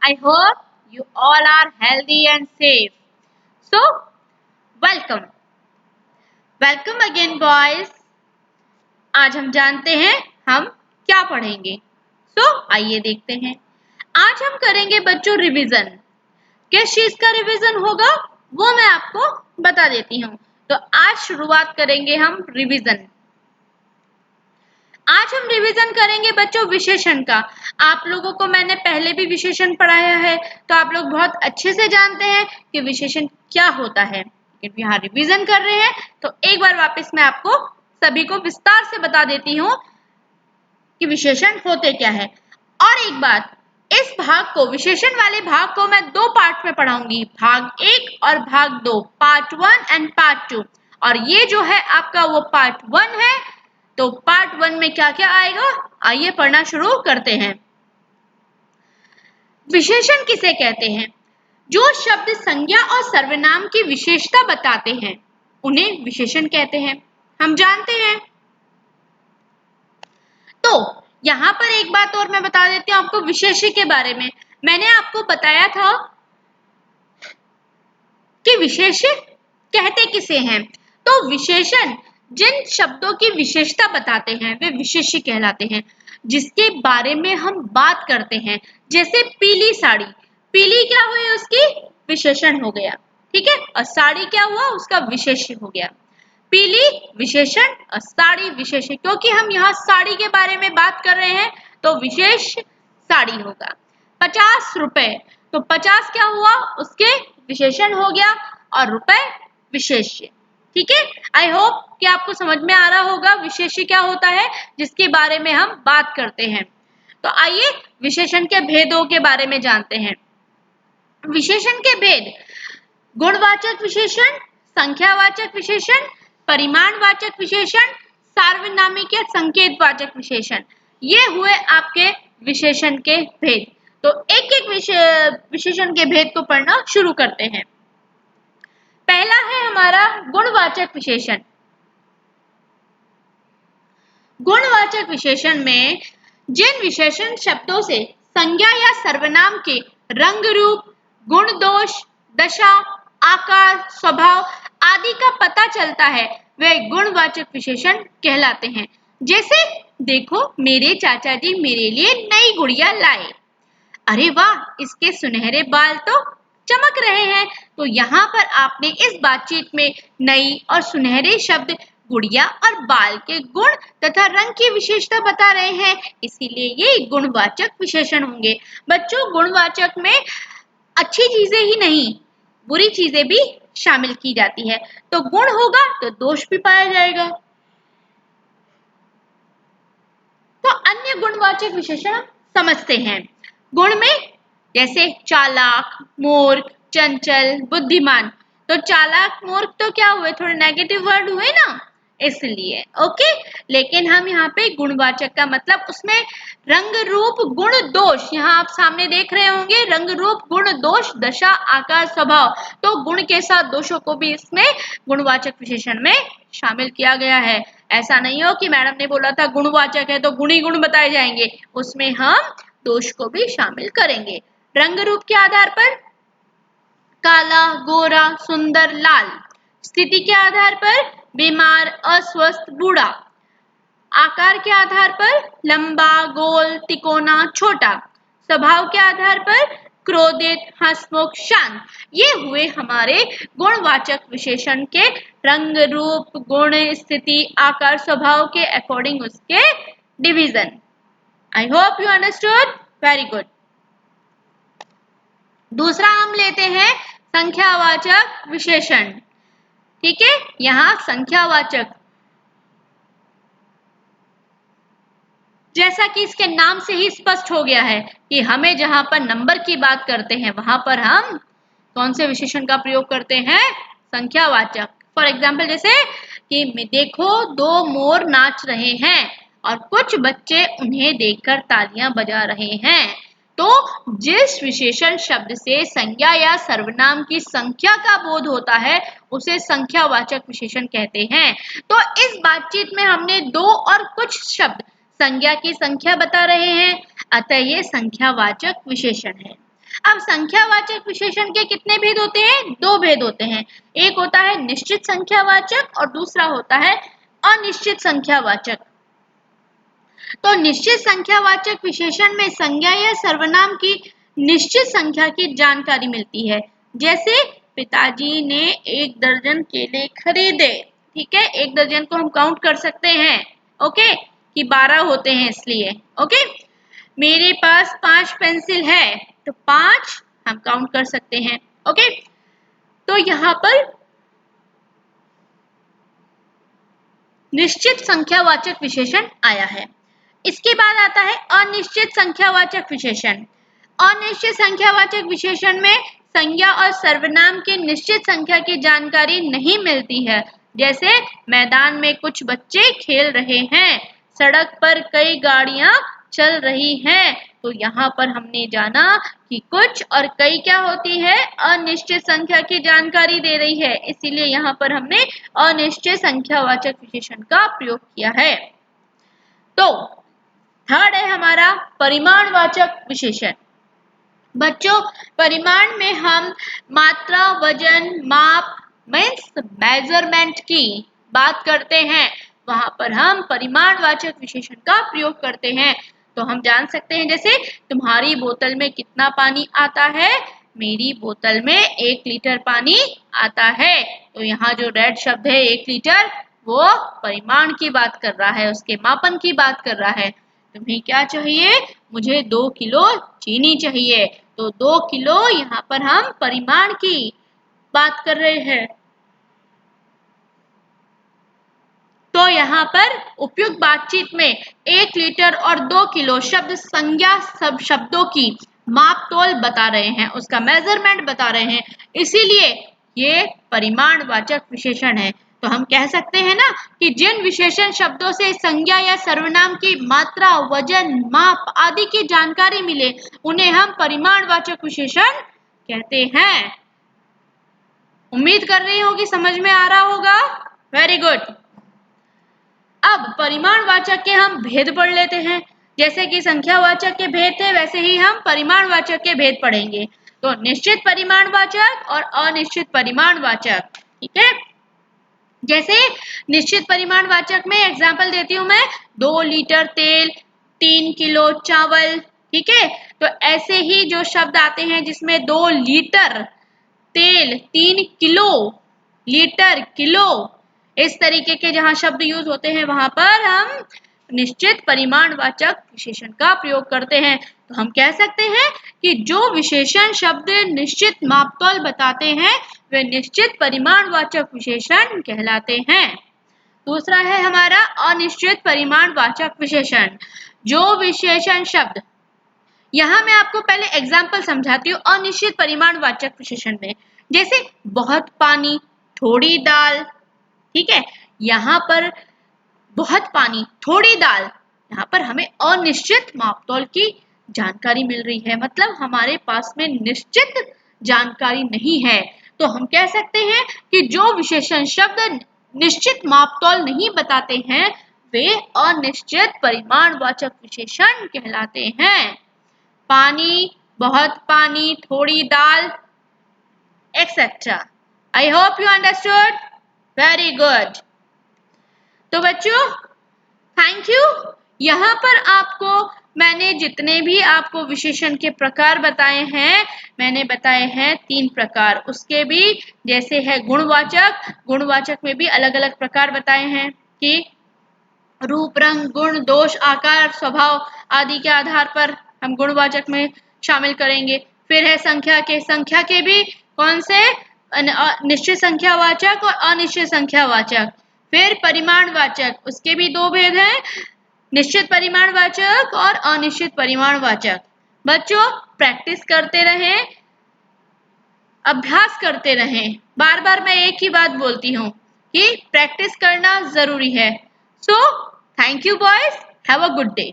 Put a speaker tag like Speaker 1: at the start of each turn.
Speaker 1: I hope you all are healthy and safe. So, welcome. Welcome again, boys. आज हम जानते हैं हम क्या पढ़ेंगे. आइए देखते हैं. आज हम करेंगे बच्चों रिवीजन. किस चीज का रिवीजन होगा वो मैं आपको बता देती हूँ. तो आज शुरुआत करेंगे हम रिवीजन. आज हम रिवीजन करेंगे बच्चों विशेषण का. आप लोगों को मैंने पहले भी विशेषण पढ़ाया है तो आप लोग बहुत अच्छे से जानते हैं कि विशेषण क्या होता है. लेकिन यहाँ रिवीजन कर रहे हैं तो एक बार वापस मैं आपको सभी को विस्तार से बता देती हूँ कि विशेषण होते क्या है. और एक बात, इस भाग को विशेषण वाले भाग को मैं दो पार्ट में पढ़ाऊंगी, भाग 1 और भाग 2, पार्ट 1 एंड पार्ट 2. और ये जो है आपका वो पार्ट 1 है. तो पार्ट 1 में क्या क्या आएगा आइए पढ़ना शुरू करते हैं. विशेषण किसे कहते हैं? जो शब्द संज्ञा और सर्वनाम की विशेषता बताते हैं उन्हें विशेषण कहते हैं. हम जानते हैं. तो यहां पर एक बात और मैं बता देती हूँ आपको विशेष्य के बारे में. मैंने आपको बताया था कि विशेष्य कहते किसे हैं. तो विशेषण जिन शब्दों की विशेषता बताते हैं वे विशेष्य कहलाते हैं, जिसके बारे में हम बात करते हैं. जैसे पीली साड़ी, पीली क्या हुई उसकी विशेषण हो गया, ठीक है. और साड़ी क्या हुआ उसका विशेष्य हो गया. पीली विशेषण और साड़ी विशेष्य. क्योंकि हम यहाँ साड़ी के बारे में बात कर रहे हैं तो विशेष साड़ी होगा. 50 रुपए, तो 50 क्या हुआ उसके विशेषण हो गया और रुपए विशेष्य. ठीक है. आई होप कि आपको समझ में आ रहा होगा विशेष्य क्या होता है जिसके बारे में हम बात करते हैं. तो आइए विशेषण के भेदों के बारे में जानते हैं. विशेषण के भेद: गुणवाचक विशेषण, संख्यावाचक विशेषण, परिमाणवाचक विशेषण, सार्वनामिक या संकेतवाचक विशेषण. ये हुए आपके विशेषण के भेद. तो एक एक विशेषण के भेद को पढ़ना शुरू करते हैं. पहला है हमारा गुणवाचक विशेषण. गुणवाचक विशेषण में जिन विशेषण शब्दों से संज्ञा या सर्वनाम के रंग रूप, गुण दोष, दशा, आकार, स्वभाव आदि का पता चलता है वे गुणवाचक विशेषण कहलाते हैं. जैसे देखो मेरे चाचा जी मेरे लिए नई गुड़िया लाए. अरे वाह इसके सुनहरे बाल तो चमक रहे हैं. तो यहाँ पर आपने इस बातचीत में नई और सुनहरे शब्द गुड़िया और बाल के गुण तथा रंग की विशेषता बता रहे हैं, इसीलिए ये गुणवाचक विशेषण होंगे. बच्चों गुणवाचक में अच्छी चीजें ही नहीं बुरी चीजें भी शामिल की जाती है. तो गुण होगा तो दोष भी पाया जाएगा. तो अन्य गुणवाचक विशेषण समझते हैं. गुण में जैसे चालाक, मूर्ख, चंचल, बुद्धिमान. तो चालाक मूर्ख तो क्या हुए थोड़े नेगेटिव वर्ड हुए ना, इसलिए ओके. लेकिन हम यहाँ पे गुणवाचक का मतलब उसमें रंग रूप गुण दोष, यहाँ आप सामने देख रहे होंगे रंग रूप गुण दोष, दशा, आकार, स्वभाव. तो गुण के साथ दोषों को भी इसमें गुणवाचक विशेषण में शामिल किया गया है. ऐसा नहीं हो कि मैडम ने बोला था गुणवाचक है तो गुण ही गुण बताए जाएंगे, उसमें हम दोष को भी शामिल करेंगे. रंग रूप के आधार पर काला, गोरा, सुंदर, लाल. स्थिति के आधार पर बीमार, अस्वस्थ, बूढ़ा. आकार के आधार पर लंबा, गोल, तिकोना, छोटा. स्वभाव के आधार पर क्रोधित, हंसमुख, शांत. ये हुए हमारे गुणवाचक विशेषण के रंग रूप गुण स्थिति आकार स्वभाव के अकॉर्डिंग उसके division. I hope you understood. Very good. दूसरा हम लेते हैं संख्यावाचक विशेषण. ठीक है. यहाँ संख्यावाचक जैसा कि इसके नाम से ही स्पष्ट हो गया है कि हमें जहां पर नंबर की बात करते हैं वहां पर हम कौन से विशेषण का प्रयोग करते हैं? संख्यावाचक. फॉर एग्जाम्पल जैसे कि देखो दो मोर नाच रहे हैं और कुछ बच्चे उन्हें देखकर तालियां बजा रहे हैं. तो जिस विशेषण शब्द से संज्ञा या सर्वनाम की संख्या का बोध होता है उसे संख्यावाचक विशेषण कहते हैं. तो इस बातचीत में हमने दो और कुछ शब्द संज्ञा की संख्या बता रहे हैं, अतः ये संख्यावाचक विशेषण है. अब संख्यावाचक विशेषण के कितने भेद होते हैं? 2 भेद होते हैं। एक होता है निश्चित संख्यावाचक और दूसरा होता है अनिश्चित संख्यावाचक। तो निश्चित संख्यावाचक विशेषण में संज्ञा या सर्वनाम की निश्चित संख्या की जानकारी मिलती है। जैसे पिताजी ने 1 दर्जन केले खरीदे। ठीक है, 1 दर्जन को हम काउंट कर सकते हैं, ओके, कि 12 होते हैं इसलिए। ओके, मेरे पास 5 पेंसिल है, तो 5 हम काउंट कर सकते हैं। ओके, तो यहाँ पर निश्चित संख्यावाचक विशेषण आया है। इसके बाद आता है अनिश्चित संख्यावाचक विशेषण। अनिश्चित संख्यावाचक विशेषण में संज्ञा और सर्वनाम की निश्चित संख्या की जानकारी नहीं मिलती है। जैसे मैदान में कुछ बच्चे खेल रहे हैं, सड़क पर कई गाड़ियां चल रही हैं। तो यहाँ पर हमने जाना कि कुछ और कई क्या होती है? अनिश्चित संख्या की जानकारी दे रही है, इसीलिए यहाँ पर हमने अनिश्चित संख्यावाचक विशेषण का प्रयोग किया है। तो थर्ड है हमारा परिमाणवाचक विशेषण। बच्चों, परिमाण में हम मात्रा, वजन, माप मीन्स मेजरमेंट की बात करते हैं, वहां पर हम परिमाणवाचक विशेषण का प्रयोग करते हैं। तो हम जान सकते हैं, जैसे तुम्हारी बोतल में कितना पानी आता है? मेरी बोतल में 1 लीटर पानी आता है। तो यहाँ जो रेड शब्द है 1 लीटर, वो परिमाण की बात कर रहा है, उसके मापन की बात कर रहा है। तुम्हें क्या चाहिए? मुझे 2 किलो चीनी चाहिए। तो 2 किलो यहाँ पर हम परिमाण की बात कर रहे हैं। तो यहाँ पर उपयुक्त बातचीत में 1 लीटर और 2 किलो शब्द संज्ञा सब शब्दों की माप तोल बता रहे हैं, उसका मेजरमेंट बता रहे हैं, इसीलिए ये परिमाणवाचक विशेषण है। तो हम कह सकते हैं ना कि जिन विशेषण शब्दों से संज्ञा या सर्वनाम की मात्रा, वजन, माप आदि की जानकारी मिले, उन्हें हम परिमाणवाचक विशेषण कहते हैं। उम्मीद कर रही हूँ कि समझ में आ रहा होगा। Very good. अब परिमाणवाचक के हम भेद पढ़ लेते हैं। जैसे कि संख्यावाचक के भेद थे, वैसे ही हम परिमाणवाचक के भेद पढ़ेंगे। तो निश्चित परिमाणवाचक और अनिश्चित परिमाणवाचक। ठीक है, जैसे निश्चित परिमाणवाचक में एग्जाम्पल देती हूँ मैं, 2 लीटर तेल, 3 किलो चावल। ठीक है, तो ऐसे ही जो शब्द आते हैं जिसमें 2 लीटर तेल, 3 किलो, लीटर, किलो, इस तरीके के जहां शब्द यूज होते हैं, वहां पर हम निश्चित परिमाणवाचक विशेषण का प्रयोग करते हैं। तो हम कह सकते हैं कि जो विशेषण शब्द निश्चित मापतोल बताते हैं, वे निश्चित परिमाणवाचक विशेषण कहलाते हैं। दूसरा है हमारा अनिश्चित परिमाणवाचक विशेषण। जो विशेषण शब्द, यहाँ मैं आपको पहले एग्जाम्पल समझाती हूँ अनिश्चित परिमाणवाचक विशेषण में। जैसे बहुत पानी, थोड़ी दाल। ठीक है, यहाँ पर बहुत पानी, थोड़ी दाल, यहाँ पर हमें अनिश्चित मापतोल की जानकारी मिल रही है, मतलब हमारे पास में निश्चित जानकारी नहीं है। तो हम कह सकते हैं कि जो विशेषण शब्द निश्चित मापतोल नहीं बताते हैं, वे अनिश्चित परिमाणवाचक विशेषण कहलाते हैं। पानी, बहुत पानी, थोड़ी दाल, etcetera. I hope you understood. Very good. तो बच्चों, थैंक यू। यहाँ पर आपको मैंने जितने भी आपको विशेषण के प्रकार बताए हैं, मैंने बताए हैं 3 प्रकार। उसके भी जैसे है गुणवाचक, गुणवाचक में भी अलग अलग प्रकार बताए हैं कि रूप, रंग, गुण, दोष, आकार, स्वभाव आदि के आधार पर हम गुणवाचक में शामिल करेंगे। फिर है संख्या के भी कौन से? निश्चित संख्यावाचक और अनिश्चित संख्यावाचक। फिर परिमाणवाचक, उसके भी 2 भेद हैं, निश्चित परिमाणवाचक और अनिश्चित परिमाणवाचक। बच्चों, प्रैक्टिस करते रहें, अभ्यास करते रहें। बार बार मैं एक ही बात बोलती हूँ कि प्रैक्टिस करना जरूरी है। So thank you boys, have a good day.